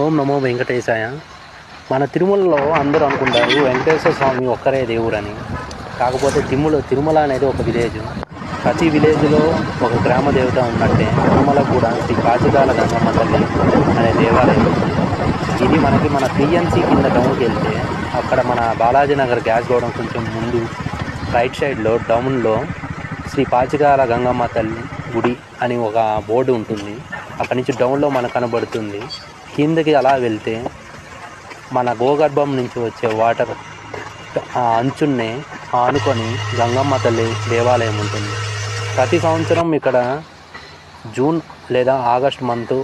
ఓం నమో వెంకటేశాయ. మన తిరుమలలో అందరూ అనుకుంటారు వెంకటేశ్వర స్వామి ఒక్కరే దేవుడని. కాకపోతే తిరుమల అనేది ఒక విలేజ్. ప్రతి విలేజ్లో ఒక గ్రామ దేవత ఉన్నట్టే తిరుమల కూడా శ్రీ కాచికాల గంగమ్మ తల్లి అనే దేవాలయం ఉంది. ఇది మనకి మన పిఎన్సి కింద టౌన్కి వెళ్తే అక్కడ మన బాలాజీ నగర్ గ్యాస్ గోడౌన్ కొంచెం ముందు రైట్ సైడ్లో డౌన్లో శ్రీ కాచికాల గంగమ్మ తల్లి గుడి అని ఒక బోర్డు ఉంటుంది. అక్కడి నుంచి డౌన్లో మనకు కనబడుతుంది. కిందకి అలా వెళ్తే మన గోగర్భం నుంచి వచ్చే వాటర్ ఆ అంచున్నే ఆనుకొని గంగమ్మ తల్లి దేవాలయం ఉంటుంది. ప్రతి సంవత్సరం ఇక్కడ జూన్ లేదా ఆగస్ట్ మంత్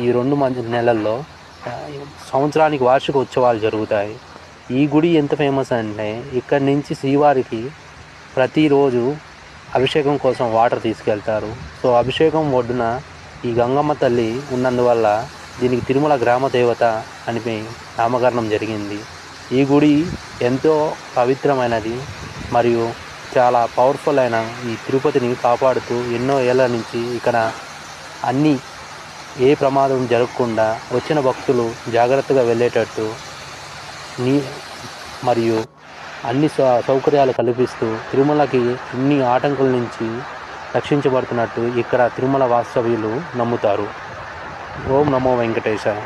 ఈ 2 నెలల్లో సంవత్సరానికి వార్షిక ఉత్సవాలు జరుగుతాయి. ఈ గుడి ఎంత ఫేమస్ అంటే ఇక్కడి నుంచి శ్రీవారికి ప్రతిరోజు అభిషేకం కోసం వాటర్ తీసుకెళ్తారు. సో అభిషేకం ఒడ్డున ఈ గంగమ్మ తల్లి ఉన్నందువల్ల దీనికి తిరుమల గ్రామ దేవత అని నామకరణం జరిగింది. ఈ గుడి ఎంతో పవిత్రమైనది మరియు చాలా పవర్ఫుల్ అయిన ఈ తిరుపతిని కాపాడుతూ ఎన్నో ఏళ్ళ నుంచి ఇక్కడ ఏ ప్రమాదం జరగకుండా వచ్చిన భక్తులు జాగ్రత్తగా వెళ్ళేటట్టు మరియు అన్ని సౌకర్యాలు కల్పిస్తూ తిరుమలకి ఇన్ని ఆటంకుల నుంచి రక్షించబడుతున్నట్టు ఇక్కడ తిరుమల వాస్తవ్యులు నమ్ముతారు. ఓం నమో వెంకటేశాయ.